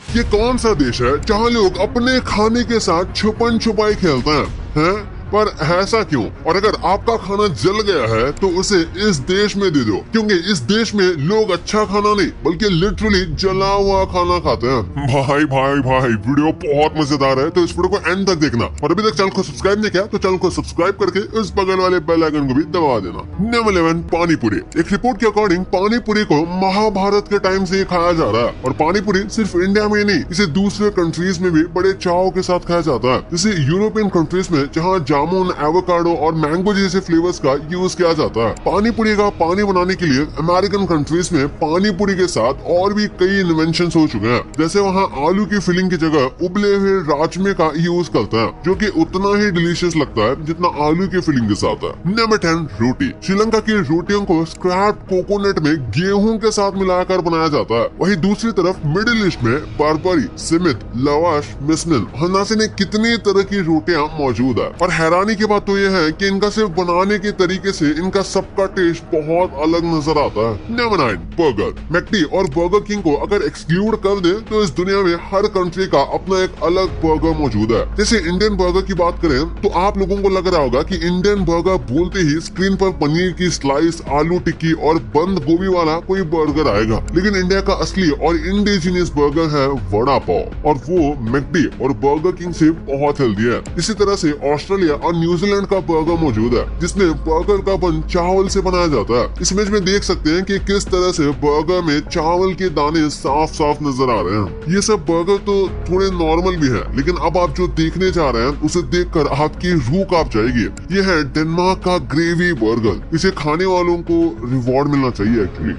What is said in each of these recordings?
ये कौन सा देश है जहाँ लोग अपने खाने के साथ छुपन छुपाई खेलते हैं? पर ऐसा क्यों? और अगर आपका खाना जल गया है तो उसे इस देश में दे दो, क्योंकि इस देश में लोग अच्छा खाना नहीं बल्कि लिटरली जला हुआ खाना खाते हैं। भाई भाई भाई वीडियो बहुत मजेदार है, तो इस वीडियो को एंड तक देखना। और अभी तक चैनल को सब्सक्राइब नहीं किया तो चैनल को सब्सक्राइब करके इस बगल वाले बेल आइकन को भी दबा देना। नंबर 11, पानी पूरी। एक रिपोर्ट के अकॉर्डिंग पानी पूरी को महाभारत के टाइम से खाया जा रहा है, और पानी पूरी सिर्फ इंडिया में नहीं, इसे दूसरे कंट्रीज में भी बड़े चाव के साथ खाया जाता है। जैसे यूरोपियन कंट्रीज में जहाँ जामुन, एवोकाडो और मैंगो जैसे फ्लेवर्स का यूज किया जाता है। पानी पूरी का पानी बनाने के लिए अमेरिकन कंट्रीज में पानी पूरी के साथ और भी कई इन्वेंशंस हो चुके हैं। जैसे वहाँ आलू की फिलिंग की जगह उबले हुए राजमे का यूज करते हैं, जो कि उतना ही डिलीशियस लगता है जितना आलू की फिलिंग के साथ है। नंबर 10, रोटी। श्रीलंका की रोटियों को स्क्रैप कोकोनट में गेहूं के साथ मिलाकर बनाया जाता है। वहीं दूसरी तरफ मिडिल ईस्ट में बारबरी, सिमित, लवाश, मिस्मिल और न जाने कितनी तरह की रोटियां मौजूद है। और हैरानी की बात तो यह है कि इनका सिर्फ बनाने के तरीके से इनका सबका टेस्ट बहुत अलग नजर आता है। Number 9, burger. मैकडी और बर्गर किंग को अगर एक्सक्लूड कर दे तो इस दुनिया में हर कंट्री का अपना एक अलग बर्गर मौजूद है। जैसे इंडियन बर्गर की बात करें तो आप लोगों को लग रहा होगा कि इंडियन बर्गर बोलते ही स्क्रीन पर पनीर की स्लाइस, आलू टिक्की और बंद गोभी वाला कोई बर्गर आएगा, लेकिन इंडिया का असली और इंडिजिनियस बर्गर है वड़ा पाव, और वो मैकडी और बर्गर किंग से बहुत हेल्दी है। इसी तरह से ऑस्ट्रेलिया और न्यूजीलैंड का बर्गर मौजूद है, जिसमें बर्गर का बन चावल से बनाया जाता है। इस इमेज में देख सकते हैं कि किस तरह से बर्गर में चावल के दाने साफ साफ नजर आ रहे हैं। ये सब बर्गर तो थोड़े नॉर्मल भी है, लेकिन अब आप जो देखने जा रहे हैं उसे देखकर आपकी रूह कांप जाएगी। ये है डेनमार्क का ग्रेवी बर्गर। इसे खाने वालों को रिवॉर्ड मिलना चाहिए एक्चुअली।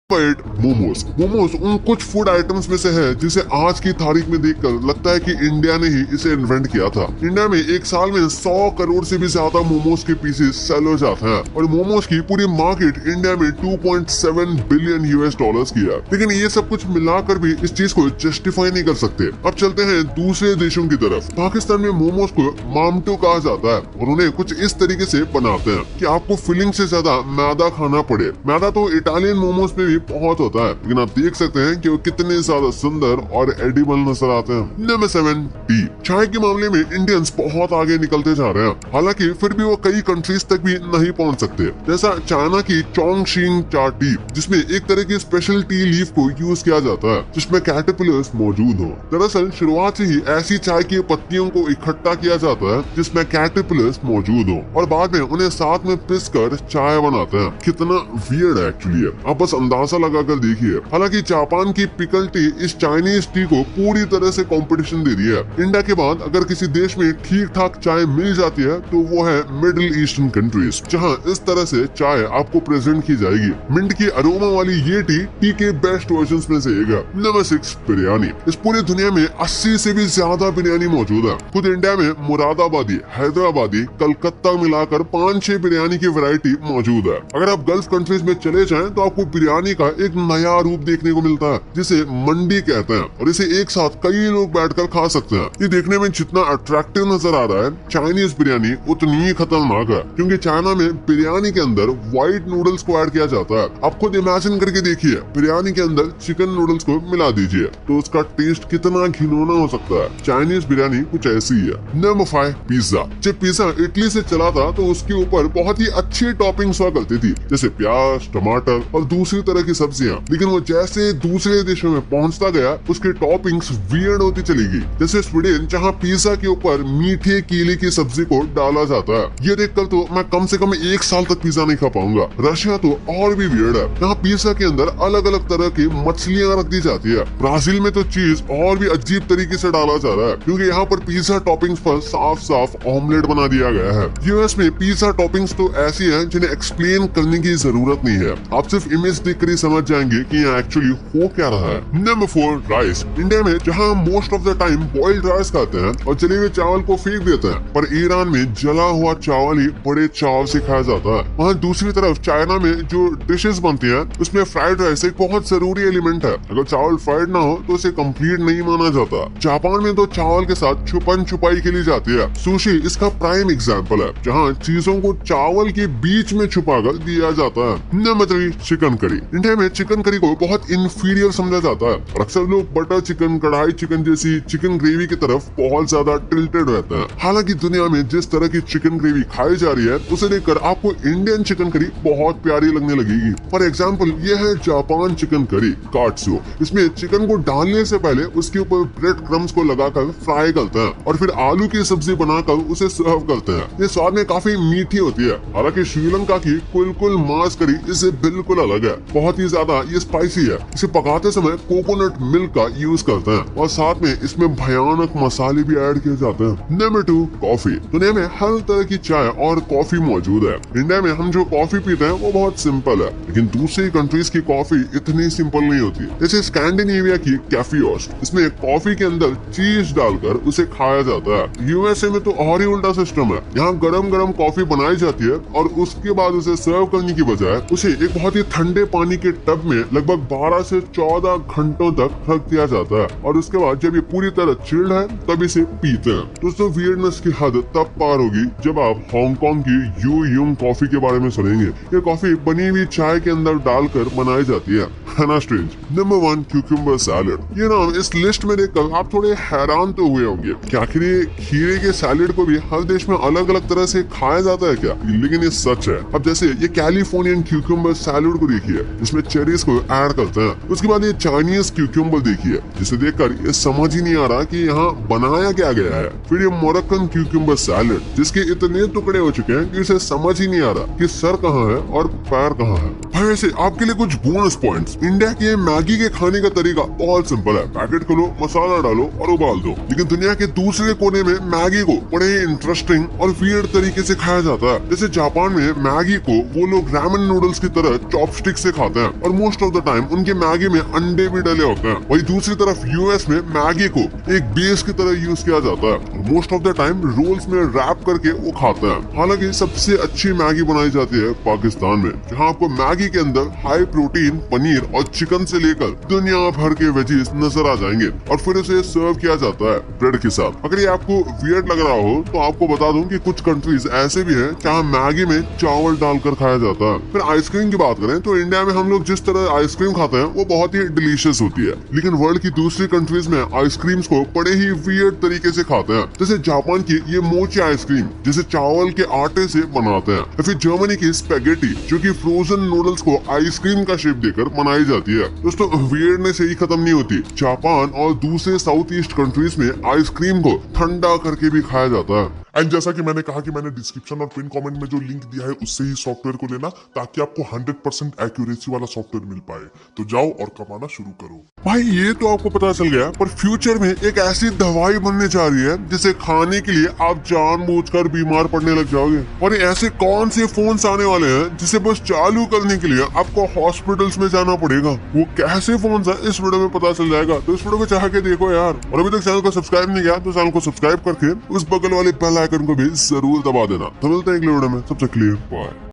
मोमोज। मोमोज उन कुछ फूड आइटम्स में से है जिसे आज की तारीख में देखकर लगता है कि इंडिया ने ही इसे इन्वेंट किया था। इंडिया में एक साल में 100 करोड़ से भी ज्यादा मोमोज के पीसेस सेल हो जाते हैं, और मोमोज की पूरी मार्केट इंडिया में 2.7 बिलियन US डॉलर्स की है। लेकिन ये सब कुछ मिलाकर भी इस चीज को जस्टिफाई नहीं कर सकते। अब चलते हैं दूसरे देशों की तरफ। पाकिस्तान में मोमोज को मामटू कहा जाता है, और उन्हें कुछ इस तरीके से बनाते हैं कि आपको फिलिंग से ज्यादा मैदा खाना पड़े। मैदा तो इटालियन मोमोज में भी बहुत होता है, लेकिन आप देख सकते हैं कि वो कितने ज्यादा सुंदर और एडिबल नजर आते हैं। Number 7, T. चाय के मामले में इंडियंस बहुत आगे निकलते जा रहे हैं, हालांकि फिर भी वो कई कंट्रीज तक भी नहीं पहुंच सकते। जैसा चाइना की चोंगशिंग चा टी, जिसमें एक तरह की स्पेशल टी लीफ को यूज किया जाता है जिसमें कैटरपिलर्स मौजूद हो। दरअसल शुरुआत से ही ऐसी चाय की पत्तियों को इकट्ठा किया जाता है जिसमें कैटरपिलर्स मौजूद हो, और बाद में उन्हें साथ में पिस कर चाय बनाते हैं। कितना वियर्ड है एक्चुअली। आप बस अंदाजा लगा कर देखिए। हालांकि जापान की पिकल टी इस चाइनीज टी को पूरी तरह से कंपटीशन दे रही है। इंडिया के बाद अगर किसी देश में ठीक ठाक चाय मिल जाती है तो वो है मिडिल ईस्टर्न कंट्रीज, जहां इस तरह से चाय आपको प्रेजेंट की जाएगी। मिंट की अरोमा वाली ये टी के बेस्ट वर्जन में से एक है। नंबर 6, बिरयानी। इस पूरी दुनिया में 80 से भी ज्यादा बिरयानी मौजूद है। खुद इंडिया में मुरादाबादी, हैदराबादी, कलकत्ता मिलाकर 5-6 बिरयानी की वैरायटी मौजूद है। अगर आप गल्फ कंट्रीज में चले जाएं तो आपको बिरयानी का एक नया रूप देखने को मिलता है जिसे मंडी कहते हैं, और इसे एक साथ कई लोग बैठकर खा सकते हैं। ये देखने में जितना अट्रैक्टिव नजर आ रहा है, चाइनीज बिरयानी उतनी ही खतरनाक है, क्योंकि चाइना में बिरयानी के अंदर व्हाइट नूडल्स को ऐड किया जाता है। आप खुद इमेजिन करके देखिए, बिरयानी के अंदर चिकन नूडल्स को मिला दीजिए तो उसका टेस्ट कितना घिनौना हो सकता है। चाइनीज बिरयानी कुछ ऐसी ही है। Number 5, pizza. जब पिज्जा इटली से चला था तो उसके ऊपर बहुत ही अच्छी टॉपिंग्स हुआ करती थी, जैसे प्याज, टमाटर और दूसरी तरह की सब्जियां। लेकिन वो जैसे दूसरे देशों में पहुंचता गया उसकी टॉपिंग्स वियर्ड होती चली गई। जैसे स्वीडन, जहां पिज्जा के ऊपर मीठे कीले की सब्जी को डाला जाता है। ये देखकर तो मैं कम से कम 1 साल तक पिज्जा नहीं खा पाऊंगा। रशिया तो और भी वियर्ड है। यहाँ पिज्जा के अंदर अलग अलग तरह की मछलियां रख दी जाती है। ब्राजील में तो चीज और भी अजीब तरीके से डाला जा रहा है, क्योंकि यहाँ पर पिज्जा टॉपिंग्स पर साफ साफ ऑमलेट बना दिया गया है। यूएस में पिज्जा टॉपिंग्स तो ऐसी है जिन्हें एक्सप्लेन करने की जरूरत नहीं है। आप सिर्फ इमेज देखकर ही समझ जाएंगे कि यहाँ एक्चुअली हो क्या रहा है। Number 4, rice. इंडिया में जहाँ most of the time boiled rice खाते हैं और जले हुए चावल को फेंक देते हैं, पर ईरान में जला हुआ चावल ही बड़े चाव से खाया जाता है। वहाँ दूसरी तरफ चाइना में जो डिशेस बनती हैं उसमें फ्राइड राइस एक बहुत जरूरी एलिमेंट है। अगर चावल फ्राइड ना हो तो उसे कंप्लीट नहीं माना जाता। जापान में तो चावल के साथ छुपन छुपाई खेली जाती है। सुशी इसका प्राइम एग्जाम्पल है, जहाँ चीजों को चावल के बीच में छुपा कर दिया जाता है। Number 3, chicken curry. इंडिया में चिकन करी को बहुत इंफीरियर समझा जाता है और अक्सर लोग बटर चिकन, कढ़ाई चिकन जैसी चिकन ग्रेवी की तरफ बहुत ज्यादा टिल्टेड रहते हैं। हालांकि दुनिया में जिस तरह की चिकन ग्रेवी खाई जा रही है उसे देखकर आपको इंडियन चिकन करी बहुत प्यारी लगने लगेगी। फॉर एग्जाम्पल ये है जापान चिकन करी काट्सु। इसमें चिकन को डालने से पहले उसके ऊपर ब्रेड क्रम्स को लगाकर फ्राई करते हैं और फिर आलू की सब्जी बनाकर उसे सर्व करते हैं। ये स्वाद में काफी मीठी होती है। हालांकि श्रीलंका की कुलकुल मांस करी इससे बिल्कुल अलग है, बहुत ही ज्यादा ये स्पाइसी है। इसे पकाते समय कोकोनट मिल्क का यूज करते हैं और साथ में इसमें भयानक मसाले भी ऐड किए जाते हैं। Number 2, coffee. दुनिया में हर तरह की चाय और कॉफी मौजूद है। इंडिया में हम जो कॉफी पीते हैं वो बहुत सिंपल है, लेकिन दूसरी कंट्रीज की कॉफी इतनी सिंपल नहीं होती। जैसे स्कैंडिनेविया की कैफे ओस्ट, इसमें कॉफी के अंदर चीज डालकर उसे खाया जाता है। यूएसए में तो और ही उल्टा सिस्टम है। यहाँ गरम गरम कॉफी बनाई जाती है और उसके बाद उसे सर्व करने की बजाय उसे एक बहुत ही ठंडे पानी के टब में लगभग 12 से 14 घंटों तक रख दिया जाता है और उसके बाद जब ये पूरी तरह चिल्ड है तब इसे पीते हैं। दोस्तों वियर्डनेस की हद तब पार होगी जब आप हांगकांग की यू यूंग कॉफी के बारे में सुनेंगे। ये कॉफी बनी हुई चाय के अंदर डालकर बनाई जाती है ना स्ट्रेंज। Number 1, cucumber salad. ये नाम इस लिस्ट में देखकर आप थोड़े हैरान तो हुए होंगे कि आखिर ये खीरे के सैलेड को भी हर देश में अलग अलग तरह से खाया जाता है क्या? लेकिन ये सच है। अब जैसे ये कैलिफोर्नियन क्यूकम्बर सैलेड को देखिए जिसमें चेरीज को ऐड करते हैं। उसके बाद ये चाइनीज क्यूकम्बर देखिए जिसे देखकर ये समझ ही नहीं आ रहा कि यहाँ बनाया क्या गया है। फिर ये मोरक्कन क्यूकम्बर सैलेड जिसके इतने टुकड़े हो चुके हैं कि इसे समझ ही नहीं आ रहा कि सर कहाँ है और पैर कहाँ है। भाई वैसे आपके लिए कुछ बोनस पॉइंट्स। इंडिया के मैगी के खाने का तरीका बहुत सिंपल है। पैकेट खोलो, मसाला डालो और उबाल दो। लेकिन दुनिया के दूसरे कोने में मैगी को बड़े इंटरेस्टिंग और वियर्ड तरीके से खाया जाता है। जैसे जापान में मैगी को वो लोग रैमन नूडल्स की तरह चॉपस्टिक से खाते हैं और मोस्ट ऑफ द टाइम उनके मैगी में अंडे भी डले होते हैं। वही दूसरी तरफ यूएस में मैगी को एक बेस की तरह यूज किया जाता है। Most of the time rolls में रैप करके वो खाते हैं। हालांकि सबसे अच्छी मैगी बनाई जाती है पाकिस्तान में, जहाँ आपको मैगी के अंदर हाई प्रोटीन पनीर और चिकन से लेकर दुनिया भर के वेजीज नजर आ जाएंगे और फिर उसे सर्व किया जाता है ब्रेड के साथ। अगर ये आपको वियर्ड लग रहा हो तो आपको बता दूं कि कुछ कंट्रीज ऐसे भी हैं जहाँ मैगी में चावल डालकर खाया जाता है। फिर आइसक्रीम की बात करें तो इंडिया में हम लोग जिस तरह आइसक्रीम खाते हैं वो बहुत ही डिलीशियस होती है, लेकिन वर्ल्ड की दूसरी कंट्रीज में आइसक्रीम्स को बड़े ही वियर्ड तरीके से खाते हैं। जैसे जापान की ये मोची आइसक्रीम जिसे चावल के आटे से बनाते हैं, या फिर जर्मनी की स्पेगेटी जो कि फ्रोजन नूडल्स को आइसक्रीम का शेप देकर बनाई जाती है। दोस्तों वियर्डनेस यही खत्म नहीं होती। जापान और दूसरे साउथ ईस्ट कंट्रीज में आइसक्रीम को ठंडा करके भी खाया जाता है। एंड जैसा कि मैंने कहा कि मैंने डिस्क्रिप्शन और पिन कमेंट में जो लिंक दिया है उससे ही सॉफ्टवेयर को लेना ताकि आपको 100% एक्यूरेसी वाला सॉफ्टवेयर मिल पाए। तो जाओ और कमाना शुरू करो। भाई ये तो आपको पता चल गया, पर फ्यूचर में एक ऐसी दवाई बनने जा रही है जिसे खाने के लिए आप जानबूझकर बीमार पड़ने लग जाओगे। और ऐसे कौन से फोन्स आने वाले हैं जिसे बस चालू करने के लिए आपको हॉस्पिटल्स में जाना पड़ेगा। वो कैसे फोन्स है इस वीडियो में पता चल जाएगा, तो इस वीडियो को चाह के देखो यार। और अभी तक चैनल को सब्सक्राइब नहीं किया तो चैनल को सब्सक्राइब करके उस बगल वाले बेल आइकन को भी जरूर दबा देना। तो मिलते हैं अगले वीडियो में, सबसे क्लियर बाय।